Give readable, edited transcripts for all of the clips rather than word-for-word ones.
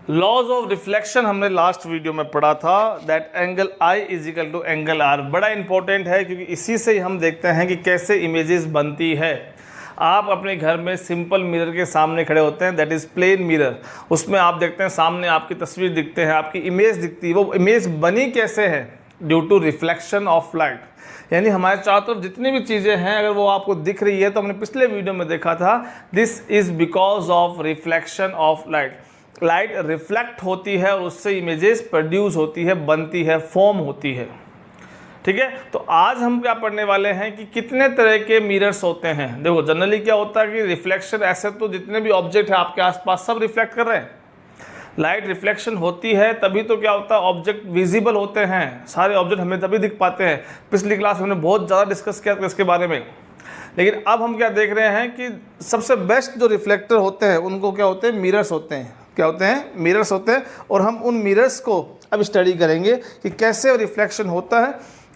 Laws of reflection हमने last video में पढ़ा था, that angle I is equal to angle R। बड़ा इंपॉर्टेंट है क्योंकि इसी से हम देखते हैं कि कैसे इमेजेस बनती है। आप अपने घर में सिंपल मिरर के सामने खड़े होते हैं, दैट इज़ प्लेन मिरर। उसमें आप देखते हैं सामने आपकी तस्वीर दिखते हैं, आपकी इमेज दिखती है। वो इमेज बनी कैसे है? Due to reflection of light. यानी हमारे चारों तरफ जितनी भी चीज़ें हैं अगर वो आपको दिख रही है तो हमने पिछले वीडियो में देखा था, this is because of reflection of light. Light reflect होती है और उससे इमेजेस प्रोड्यूस होती है, बनती है, फॉर्म होती है। ठीक है, तो आज हम क्या पढ़ने वाले हैं कि कितने तरह के मिरर्स होते हैं। देखो जनरली क्या होता है कि रिफ्लेक्शन, ऐसे तो जितने भी ऑब्जेक्ट है आपके आसपास सब रिफ्लेक्ट कर रहे हैं। लाइट रिफ्लेक्शन होती है तभी तो क्या होता है, ऑब्जेक्ट विजिबल होते हैं। सारे ऑब्जेक्ट हमें तभी दिख पाते हैं। पिछली क्लास में हमने बहुत ज़्यादा डिस्कस किया था इसके बारे में। लेकिन अब हम क्या देख रहे हैं कि सबसे बेस्ट जो रिफ्लेक्टर होते हैं उनको क्या होते हैं, मिरर्स होते हैं। क्या होते हैं? मिरर्स होते हैं। और हम उन मिरर्स को अब स्टडी करेंगे कि कैसे रिफ्लेक्शन होता है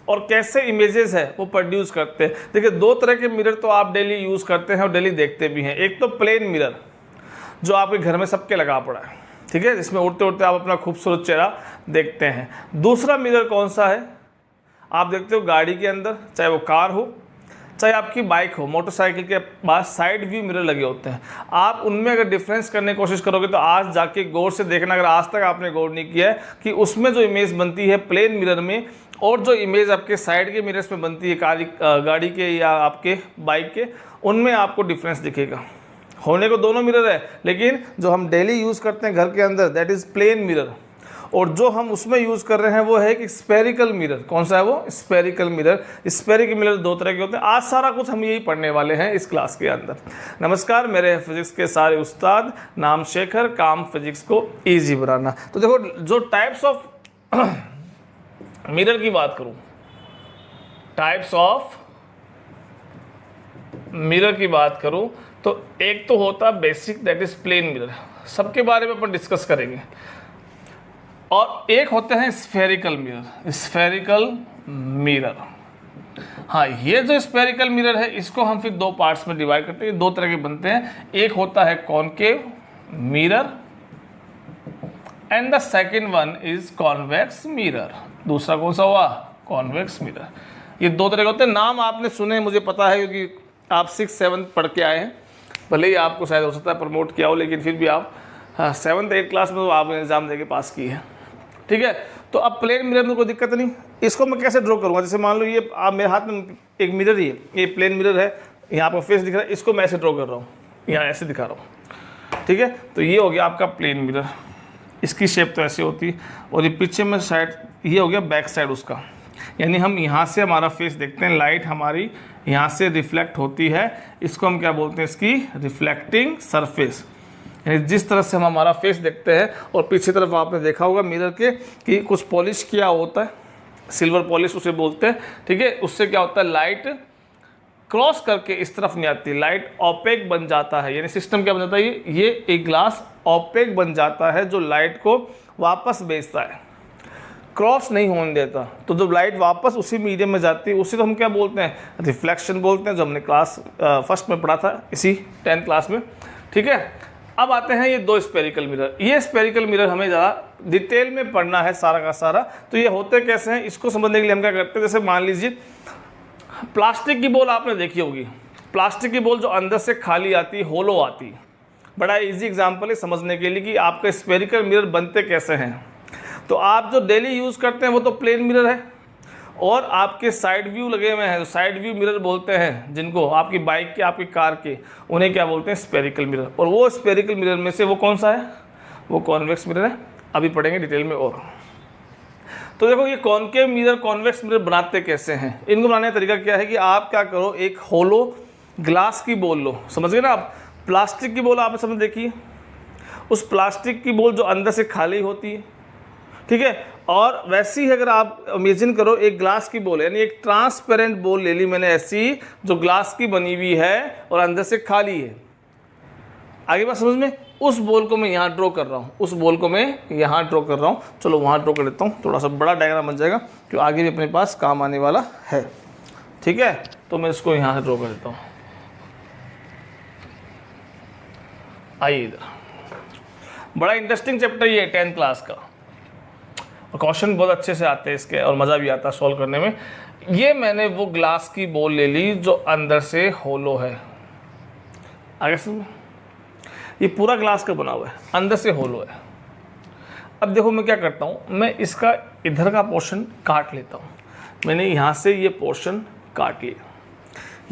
और कैसे इमेजेस है वो प्रोड्यूस करते हैं। देखिए दो तरह के मिरर तो आप डेली यूज़ करते हैं और डेली देखते भी हैं। एक तो प्लेन मिरर जो आपके घर में सबके लगा पड़ा है, ठीक है, जिसमें उड़ते उड़ते आप अपना खूबसूरत चेहरा देखते हैं। दूसरा मिरर कौन सा है? आप देखते हो गाड़ी के अंदर, चाहे वो कार हो चाहे आपकी बाइक हो, मोटरसाइकिल के पास साइड व्यू मिरर लगे होते हैं। आप उनमें अगर डिफरेंस करने की कोशिश करोगे तो आज जाके गौर से देखना, अगर आज तक आपने गौर नहीं किया है, कि उसमें जो इमेज बनती है प्लेन मिरर में और जो इमेज आपके साइड के मिरर्स में बनती है गाड़ी के या आपके बाइक के, उनमें आपको डिफरेंस दिखेगा। होने को दोनों मिरर है, लेकिन जो हम डेली यूज़ करते हैं घर के अंदर दैट इज़ प्लेन मिरर, और जो हम उसमें यूज़ कर रहे हैं वो है कि स्फेरिकल मिरर। कौन सा है वो? Spherical mirror. स्फेरिकल मिरर दो तरह के होते हैं। आज सारा कुछ हम यही पढ़ने वाले हैं इस क्लास के अंदर। नमस्कार, मेरे फिजिक्स के सारे उस्ताद, नाम शेखर, काम फिजिक्स को ईजी बनाना। तो देखो जो टाइप्स ऑफ मिरर की बात करूं, टाइप्स ऑफ मिरर की बात करूं तो एक तो होता है basic, that is plane mirror, सबके बारे में अपन डिस्कस करेंगे। और एक होते हैं स्फेरिकल मिरर। स्फेरिकल मिरर, हाँ, ये जो स्फेरिकल मिरर है इसको हम फिर दो पार्ट्स में डिवाइड करते हैं। दो तरह के बनते हैं, एक होता है concave mirror and the second one is convex mirror. दूसरा कौन सा हुआ? Convex mirror. ये दो तरह के होते हैं। नाम आपने सुने, मुझे पता है क्योंकि आप 6-7 पढ़ के आए हैं। भले ही आपको शायद हो सकता है प्रमोट किया हो, लेकिन फिर भी आप 7th-8th क्लास में तो आपने एग्जाम देके पास की है। ठीक है, तो अब प्लेन मिरर में कोई दिक्कत नहीं। इसको मैं कैसे ड्रॉ करूँगा? जैसे मान लो ये आप मेरे हाथ में एक मिरर ही है, ये प्लेन मिरर है, यहाँ आपका फेस दिख रहा है, इसको मैं ऐसे ड्रॉ कर रहा हूँ, यहाँ ऐसे दिखा रहा हूँ। ठीक है, तो ये हो गया आपका प्लेन मिरर। इसकी शेप तो ऐसे होती है, और ये पीछे में साइड, ये हो गया बैक साइड उसका। यानी हम यहाँ से हमारा फेस देखते हैं, लाइट हमारी यहाँ से रिफ्लेक्ट होती है, इसको हम क्या बोलते हैं? इसकी रिफ्लेक्टिंग सरफेस। यानी जिस तरह से हम हमारा फेस देखते हैं, और पीछे तरफ आपने देखा होगा मिरर के कि कुछ पॉलिश किया होता है, सिल्वर पॉलिश उसे बोलते हैं। ठीक है, उससे क्या होता है, लाइट क्रॉस करके इस तरफ नहीं आती, लाइट ऑपेक बन जाता है। यानी सिस्टम क्या बन जाता है, ये एक ग्लास ऑपेक बन जाता है जो लाइट को वापस भेजता है, क्रॉस नहीं होने देता। तो जब लाइट वापस उसी मीडियम में जाती है उसी को हम क्या बोलते हैं? रिफ्लेक्शन बोलते हैं, जो हमने क्लास फर्स्ट में पढ़ा था, इसी 10th क्लास में। ठीक है, अब आते हैं ये दो स्फेरिकल मिरर। ये स्फेरिकल मिरर हमें ज़्यादा डिटेल में पढ़ना है सारा का सारा। तो ये होते कैसे हैं, इसको समझने के लिए हम क्या करते हैं, जैसे मान लीजिए प्लास्टिक की बॉल आपने देखी होगी। प्लास्टिक की बॉल जो अंदर से खाली आती है, होलो आती है। बड़ा इजी एग्जांपल है समझने के लिए कि आपका स्फेरिकल मिरर बनते कैसे हैं। तो आप जो डेली यूज़ करते हैं वो तो प्लेन मिरर है, और आपके साइड व्यू लगे हुए हैं, साइड व्यू मिरर बोलते हैं जिनको, आपकी बाइक के, आपकी कार के, उन्हें क्या बोलते हैं? Spherical mirror. और वो स्फेरिकल मिरर में से वो कौन सा है? वो कॉन्वेक्स मिरर है। अभी पढ़ेंगे डिटेल में। और तो देखो ये कॉनकेव मिरर, कॉन्वेक्स मिरर बनाते कैसे हैं? इनको बनाने का तरीका क्या है कि आप क्या करो, एक होलो ग्लास की बॉल लो, समझ गए ना आप? प्लास्टिक की बॉल आपने समझ देखी है, उस प्लास्टिक की बॉल जो अंदर से खाली होती है, ठीक है, और वैसी ही अगर आप इमेजिन करो एक ग्लास की बॉल, यानी एक ट्रांसपेरेंट बॉल ले ली मैंने ऐसी, जो ग्लास की बनी हुई है और अंदर से खाली है। आगे बात समझ में? उस बॉल को मैं यहाँ ड्रॉ कर रहा हूँ, उस बॉल को मैं यहाँ ड्रॉ कर रहा हूँ। चलो वहाँ ड्रॉ कर लेता हूँ, थोड़ा सा बड़ा डायग्राम बन जाएगा जो आगे भी अपने पास काम आने वाला है। ठीक है, तो मैं इसको यहाँ से ड्रॉ कर देता हूँ। आइए इधर। बड़ा इंटरेस्टिंग चैप्टर ये 10th क्लास का, और क्वेश्चन बहुत अच्छे से आते हैं इसके और मज़ा भी आता है सॉल्व करने में। ये मैंने वो ग्लास की बॉल ले ली जो अंदर से होलो है, आगे समझ, ये पूरा ग्लास का बना हुआ है, अंदर से होलो है। अब देखो मैं क्या करता हूँ, मैं इसका इधर का पोर्शन काट लेता हूँ। मैंने यहाँ से ये पोर्शन काट लिया,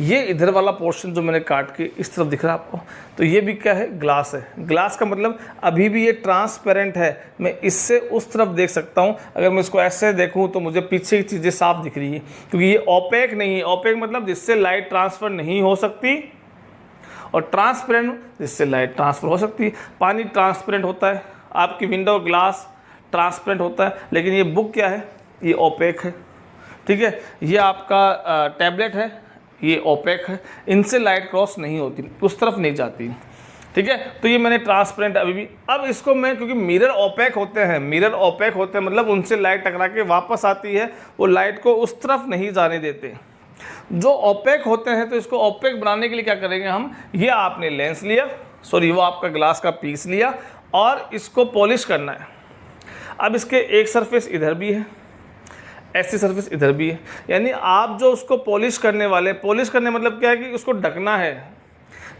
ये इधर वाला पोर्शन जो मैंने काट के इस तरफ दिख रहा है आपको, तो ये भी क्या है, ग्लास है। ग्लास का मतलब अभी भी ये ट्रांसपेरेंट है, मैं इससे उस तरफ देख सकता हूँ। अगर मैं इसको ऐसे देखूँ तो मुझे पीछे की चीज़ें साफ दिख रही है, क्योंकि ये ओपेक नहीं है। ओपेक मतलब जिससे लाइट ट्रांसफ़र नहीं हो सकती, और ट्रांसपेरेंट जिससे लाइट ट्रांसफ़र हो सकती है। पानी ट्रांसपेरेंट होता है, आपकी विंडो ग्लास ट्रांसपेरेंट होता है, लेकिन ये बुक क्या है, ये ओपेक है। ठीक है, ये आपका टैबलेट है, ये ओपेक है, इनसे लाइट क्रॉस नहीं होती, उस तरफ नहीं जाती। ठीक है, तो ये मैंने ट्रांसपेरेंट अभी भी। अब इसको मैं, क्योंकि मिरर ओपेक होते हैं, मिरर ओपेक होते हैं मतलब उनसे लाइट टकरा के वापस आती है, वो लाइट को उस तरफ नहीं जाने देते। जो ओपेक होते हैं, तो इसको ओपेक बनाने के लिए क्या करेंगे हम, ये आपने लेंस लिया, सॉरी वो आपका ग्लास का पीस लिया, और इसको पॉलिश करना है। अब इसके एक सरफेस इधर भी है, ऐसी सरफेस इधर भी है, यानी आप जो उसको पॉलिश करने वाले, पॉलिश करने मतलब क्या है कि उसको ढकना है,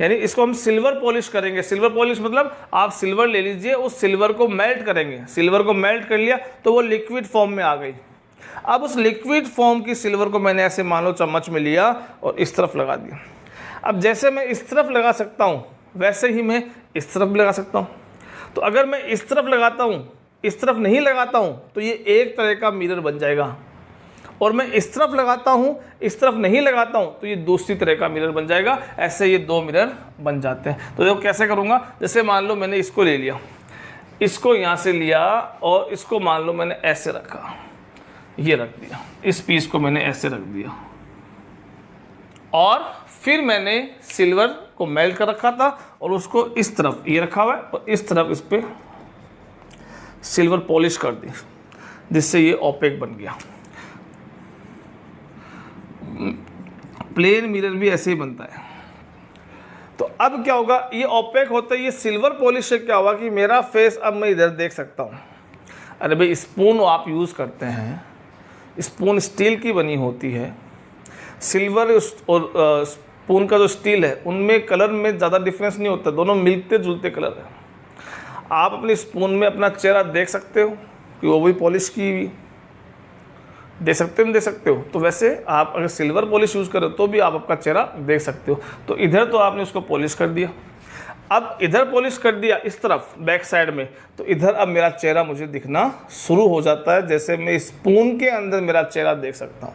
यानी इसको हम सिल्वर पॉलिश करेंगे। सिल्वर पॉलिश मतलब आप सिल्वर ले लीजिए, उस सिल्वर को मेल्ट करेंगे। सिल्वर को मेल्ट कर लिया तो वो लिक्विड फॉर्म में आ गई। अब उस लिक्विड फॉर्म की सिल्वर को मैंने ऐसे मान लो चम्मच में लिया और इस तरफ लगा दिया। अब जैसे मैं इस तरफ लगा सकता हूँ, वैसे ही मैं इस तरफ भी लगा सकता हूँ। तो अगर मैं इस तरफ लगाता हूँ, इस तरफ नहीं लगाता हूँ, तो ये एक तरह का मिरर बन जाएगा, और मैं इस तरफ लगाता हूँ, इस तरफ नहीं लगाता हूँ, तो ये दूसरी तरह का मिरर बन जाएगा। ऐसे ये दो मिरर बन जाते हैं। तो देखो कैसे करूँगा, जैसे मान लो मैंने इसको ले लिया, इसको यहाँ से लिया, और इसको मान लो मैंने ऐसे रखा, ये रख दिया, इस पीस को मैंने ऐसे रख दिया, और फिर मैंने सिल्वर को मेल्ट कर रखा था, और उसको इस तरफ ये रखा हुआ है, और इस तरफ इस पर सिल्वर पॉलिश कर दी, जिससे ये ओपेक बन गया। प्लेन मिरर भी ऐसे ही बनता है। तो अब क्या होगा, ये ओपेक होता है, ये सिल्वर पॉलिश से क्या होगा कि मेरा फेस अब मैं इधर देख सकता हूँ। अरे भाई स्पून आप यूज़ करते हैं, स्पून स्टील की बनी होती है, सिल्वर और स्पून का जो स्टील है उनमें कलर में ज़्यादा डिफरेंस नहीं होता, दोनों मिलते जुलते कलर है। आप अपनी स्पून में अपना चेहरा देख सकते हो कि वो भी पॉलिश की हुई, दे सकते हो, दे सकते हो। तो वैसे आप अगर सिल्वर पॉलिश यूज़ करो तो भी आप आपका चेहरा देख सकते हो। तो इधर तो आपने उसको पॉलिश कर दिया, अब इधर पॉलिश कर दिया इस तरफ बैक साइड में, तो इधर अब मेरा चेहरा मुझे दिखना शुरू हो जाता है, जैसे मैं स्पून के अंदर मेरा चेहरा देख सकता हूँ।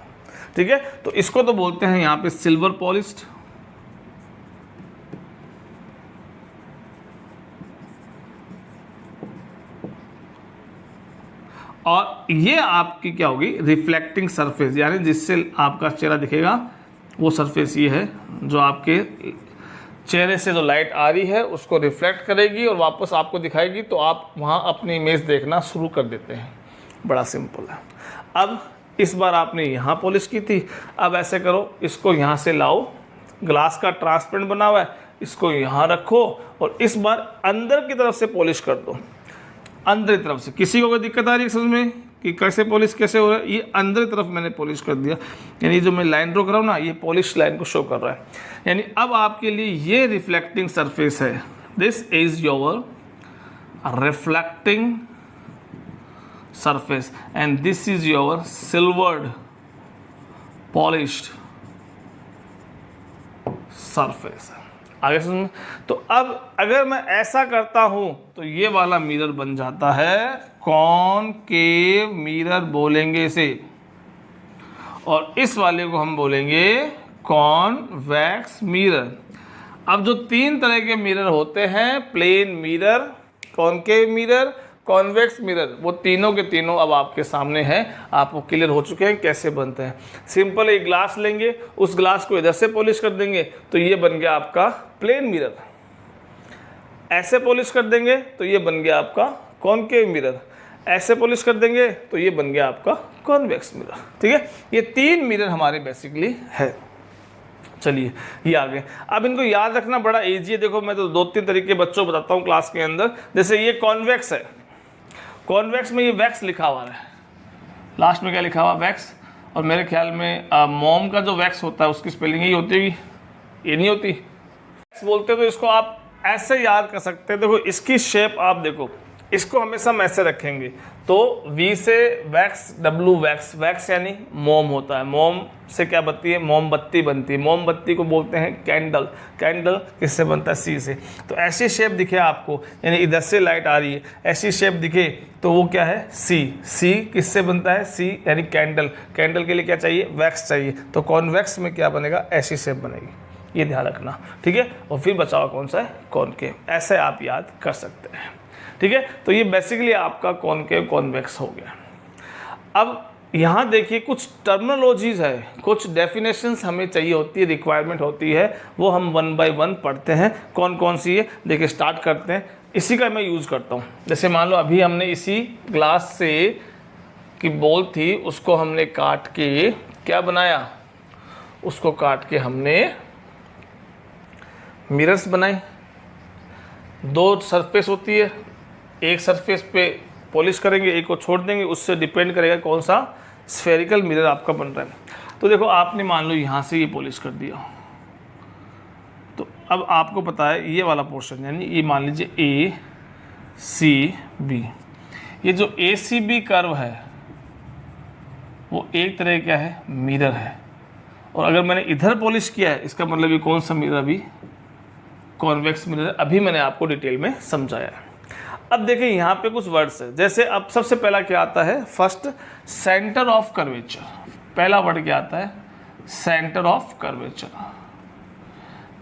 ठीक है, तो इसको तो बोलते हैं यहाँ पे सिल्वर पॉलिश्ड। और ये आपकी क्या होगी, रिफ्लेक्टिंग सरफेस, यानी जिससे आपका चेहरा दिखेगा वो सरफेस ये है, जो आपके चेहरे से जो लाइट आ रही है उसको रिफ्लेक्ट करेगी और वापस आपको दिखाएगी, तो आप वहाँ अपनी इमेज देखना शुरू कर देते हैं। बड़ा सिंपल है। अब इस बार आपने यहाँ पॉलिश की थी, अब ऐसे करो, इसको यहाँ से लाओ, ग्लास का ट्रांसपेरेंट बना हुआ है, इसको यहाँ रखो, और इस बार अंदर की तरफ से पॉलिश कर दो, अंदर की तरफ से। किसी को कोई दिक्कत आ रही है समझ में कि कैसे पॉलिश कैसे हो रहा है, ये अंदर की तरफ मैंने पॉलिश कर दिया, यानी जो मैं लाइन ड्रॉ कर रहा हूँ ना, ये पॉलिश लाइन को शो कर रहा है। यानी अब आपके लिए ये रिफ्लेक्टिंग सरफेस है, this is your reflecting surface and this is your silvered polished surface। आगे सुन, तो अब अगर मैं ऐसा करता हूं तो ये वाला मिरर बन जाता है कॉनकेव मिरर बोलेंगे इसे, और इस वाले को हम बोलेंगे कॉन्वेक्स मिरर। अब जो तीन तरह के मिरर होते हैं, plane mirror, concave mirror, convex mirror, वो तीनों के तीनों अब आपके सामने हैं, आपको क्लियर हो चुके हैं कैसे बनते हैं। सिंपल एक ग्लास लेंगे, उस ग्लास को इधर से पॉलिश कर देंगे तो ये बन गया आपका प्लेन मिरर, ऐसे पॉलिश कर देंगे तो ये बन गया आपका कॉनकेव मिरर, ऐसे पॉलिश कर देंगे तो ये बन गया आपका कॉन्वेक्स मिरर। ठीक है, ये तीन मिरर हमारे बेसिकली है। चलिए ये आ गए। अब इनको याद रखना बड़ा इजी है। देखो मैं तो 2-3 तरीके बच्चों को बताता हूँ क्लास के अंदर। जैसे ये कॉन्वेक्स है, कॉन्वेक्स में ये वैक्स लिखा हुआ है, लास्ट में क्या लिखा हुआ, वैक्स। और मेरे ख्याल में मोम का जो वैक्स होता है उसकी स्पेलिंग यही होती है, ये नहीं होती, वैक्स बोलते हैं। तो इसको आप ऐसे याद कर सकते हैं। देखो इसकी शेप आप देखो, इसको हमेशा हम ऐसे रखेंगे। तो V से वैक्स, W वैक्स, वैक्स यानी मोम होता है। मोम से क्या बनती है, मोमबत्ती बनती है। मोमबत्ती को बोलते हैं कैंडल। कैंडल किससे बनता है, C से। तो ऐसी शेप दिखे आपको, यानी इधर से लाइट आ रही है, ऐसी शेप दिखे तो वो क्या है, C। C किससे बनता है, C यानी कैंडल। कैंडल के लिए क्या चाहिए, वैक्स चाहिए। तो कॉन्वेक्स में क्या बनेगा, ऐसी शेप बनेगी, ये ध्यान रखना, ठीक है। और फिर बचावा कौन सा है, कॉनकेव। ऐसे आप याद कर सकते हैं, ठीक है। तो ये बेसिकली आपका कॉनकेव कॉन्वेक्स हो गया। अब यहाँ देखिए कुछ टर्मिनोलॉजीज है, कुछ डेफिनेशंस हमें चाहिए होती है, रिक्वायरमेंट होती है, वो हम 1 by 1 पढ़ते हैं। कौन कौन सी है देखिए, स्टार्ट करते हैं। इसी का मैं यूज़ करता हूँ। जैसे मान लो अभी हमने इसी ग्लास से की बॉल थी, उसको हमने काट के क्या बनाया, उसको काट के हमने मिरर्स बनाए। 2 सरफेस होती है, एक सरफेस पे पॉलिश करेंगे, एक को छोड़ देंगे, उससे डिपेंड करेगा कौन सा स्फेरिकल मिरर आपका बन रहा है। तो देखो आपने मान लो यहाँ से ये पॉलिश कर दिया, तो अब आपको पता है ये वाला पोर्शन, यानी ये मान लीजिए ACB, ये जो ACB कर्व है वो एक तरह क्या है, मिरर है। और अगर मैंने इधर पॉलिश किया है, इसका मतलब ये कौन सा मिरर, अभी कॉन्वेक्स मिरर। अभी मैंने आपको डिटेल में समझाया है। अब देखिए यहाँ पे कुछ वर्ड्स है। जैसे अब सबसे पहला क्या आता है, फर्स्ट सेंटर ऑफ कर्वेचर। पहला वर्ड क्या आता है, centre of curvature.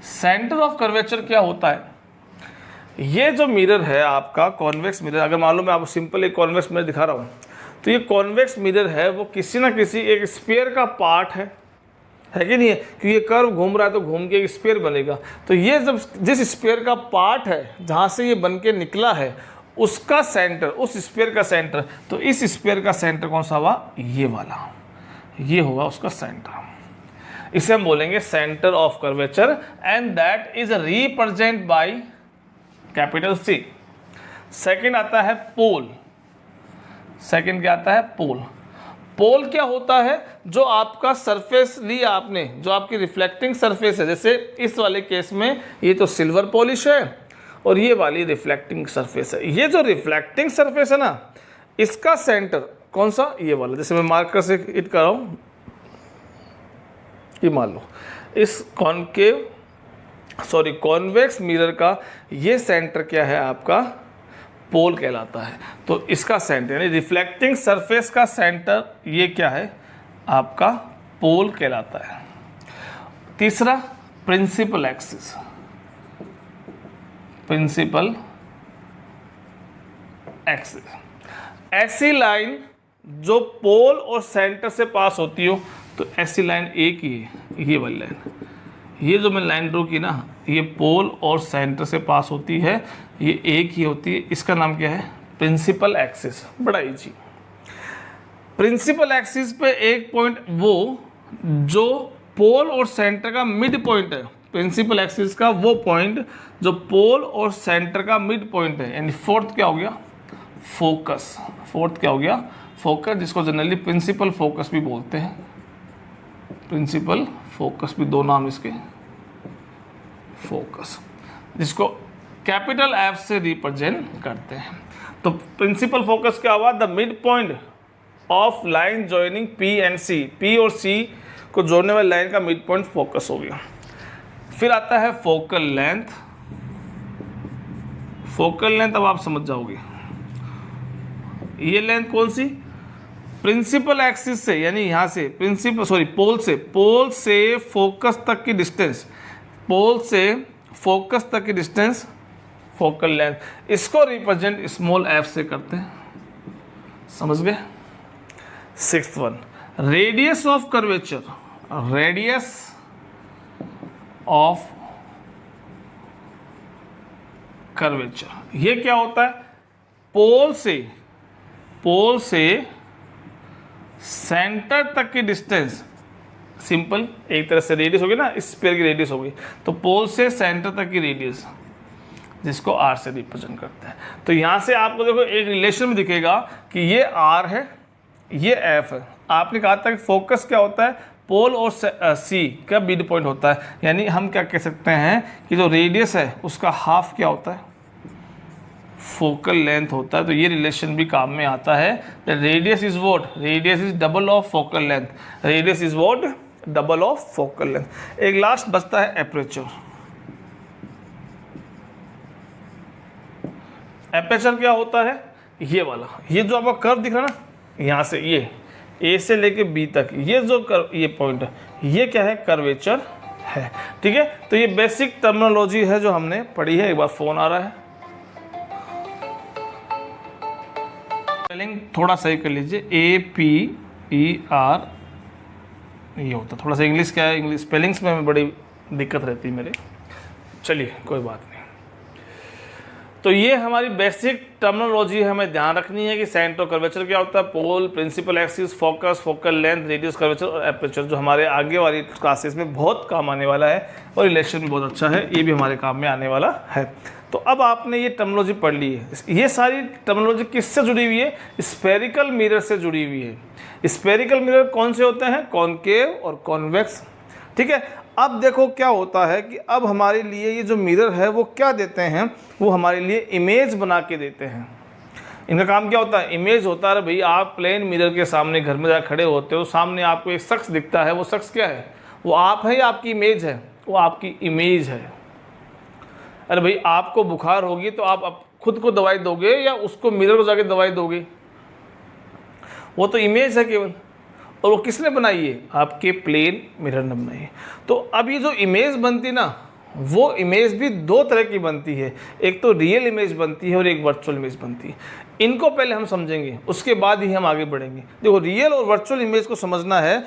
Centre of curvature क्या होता है, ये जो मिरर है आपका कॉन्वेक्स मिरर, अगर मान लो मैं आपको सिंपल एक कॉन्वेक्स मिरर दिखा रहा हूँ, तो ये कॉन्वेक्स मिरर है वो किसी ना किसी एक स्फीयर का पार्ट है कि नहीं है। क्योंकि ये कर्व घूम रहा है तो घूम के एक स्फीयर बनेगा। तो ये जब जिस स्फीयर का पार्ट है जहाँ से ये बन के निकला है, उसका सेंटर, उस स्फीयर का सेंटर, तो इस स्फीयर का सेंटर कौन सा हुआ, ये वाला, ये होगा उसका सेंटर। इसे हम बोलेंगे centre of curvature, and that is represent by capital C। Second आता है पोल। सेकंड क्या आता है, पोल। पोल क्या होता है, जो आपका सरफेस लिया आपने, जो आपकी रिफ्लेक्टिंग सरफेस है। जैसे इस वाले केस में ये तो सिल्वर पॉलिश है और ये वाली रिफ्लेक्टिंग सरफेस है। ये जो रिफ्लेक्टिंग सरफेस है ना, इसका सेंटर कौन सा, ये वाला। जैसे मैं मार्कर से हिट कर रहा हूँ, ये मान लो इस कॉन्वेक्स मिरर का ये सेंटर क्या है आपका, पोल कहलाता है। तो इसका सेंटर यानी रिफ्लेक्टिंग सरफेस का सेंटर ये क्या है आपका, पोल कहलाता है। तीसरा प्रिंसिपल एक्सिस। प्रिंसिपल एक्सिस ऐसी लाइन जो पोल और सेंटर से पास होती हो। तो ऐसी लाइन एक ही है, ये वाली लाइन, ये जो मैंने लाइन ड्रॉ की ना, ये पोल और सेंटर से पास होती है, ये एक ही होती है। इसका नाम क्या है, प्रिंसिपल एक्सिस। बड़ा इजी। प्रिंसिपल एक्सिस पे एक पॉइंट वो जो पोल और सेंटर का मिड पॉइंट है, प्रिंसिपल एक्सिस का वो पॉइंट जो पोल और सेंटर का मिड पॉइंट है। यानी फोर्थ क्या हो गया, फोकस। फोर्थ क्या हो गया, फोकस, जिसको जनरली प्रिंसिपल फोकस भी बोलते हैं। प्रिंसिपल फोकस भी दो नाम इसके, फोकस, जिसको कैपिटल F से रिप्रेजेंट करते हैं। तो प्रिंसिपल फोकस क्या हुआ, the mid point of line joining P and C। P और C को जोड़ने वाली लाइन का मिड पॉइंट फोकस हो गया। फिर आता है फोकल लेंथ। फोकल लेंथ अब आप समझ जाओगे, ये लेंथ कौन सी, प्रिंसिपल एक्सिस से, यानी यहाँ से पोल से फोकस तक की डिस्टेंस, पोल से फोकस तक की डिस्टेंस फोकल लेंथ। इसको रिप्रेजेंट स्मॉल f से करते हैं, समझ गए। Sixth one, radius of curvature. Radius of curvature ये क्या होता है, पोल से सेंटर तक की डिस्टेंस, सिंपल, एक तरह से रेडियस हो गई ना, इस स्फीयर की रेडियस हो गई, तो पोल से सेंटर तक की रेडियस जिसको r से रिप्रेजेंट करते हैं। तो यहाँ से आपको देखो एक रिलेशन में दिखेगा कि ये r है, ये f है। आपने कहा था कि फोकस क्या होता है, पोल और c का मिड पॉइंट होता है, यानी हम क्या कह सकते हैं कि जो रेडियस है उसका हाफ क्या होता है, फोकल लेंथ होता है। तो ये रिलेशन भी काम में आता है, radius is what, radius is double of focal length, radius is what, double of focal length. एक लास्ट बचता है एपरेचर। एपरेचर क्या होता है, ये वाला, ये जो आपका कर्व दिख रहा है ना, यहाँ से ये ए से लेके बी तक, ये जो कर्व, ये पॉइंट है, ये क्या है, कर्वेचर है। ठीक है, तो ये बेसिक टर्मिनोलॉजी है जो हमने पढ़ी है। एक बार फोन आ रहा है, स्पेलिंग थोड़ा सही कर लीजिए, APER ये होता है। थोड़ा सा इंग्लिश क्या है, इंग्लिश स्पेलिंग्स में बड़ी दिक्कत रहती है मेरे, चलिए कोई बात नहीं। तो ये हमारी बेसिक टर्मिनोलॉजी है, हमें ध्यान रखनी है कि सेंटर कर्वेचर क्या होता है, pole, principal axis, focus, focal length, radius, curvature और एपरेचर, जो हमारे आगे वाली क्लासेस में बहुत काम आने वाला है और रिलेशन भी बहुत अच्छा है, ये भी हमारे काम में आने वाला है। तो अब आपने ये टर्मिनोलॉजी पढ़ ली है। ये सारी टर्मिनोलॉजी किससे जुड़ी हुई है, स्फेरिकल मिरर से जुड़ी हुई है। स्फेरिकल मिरर कौन से होते हैं, कॉनकेव और कॉन्वेक्स। ठीक है, अब देखो क्या होता है कि अब हमारे लिए ये जो मिरर है वो क्या देते हैं, वो हमारे लिए इमेज बना के देते हैं। इनका काम क्या होता है, इमेज होता है। भाई आप प्लेन मिरर के सामने घर में जाकर खड़े होते हो, सामने आपको एक शख्स दिखता है, वो शख्स क्या है, वो आप है या आपकी इमेज है, वो आपकी इमेज है। अरे भाई आपको बुखार होगी तो आप खुद को दवाई दोगे या उसको मिरर को जाके दवाई दोगे, वो तो इमेज है केवल, और वो किसने बनाई है, आपके प्लेन मिरर ने बनाई है। तो अब ये जो इमेज बनती ना, वो इमेज भी दो तरह की बनती है, एक तो रियल इमेज बनती है और एक वर्चुअल इमेज बनती है। इनको पहले हम समझेंगे, उसके बाद ही हम आगे बढ़ेंगे। देखो रियल और वर्चुअल इमेज को समझना है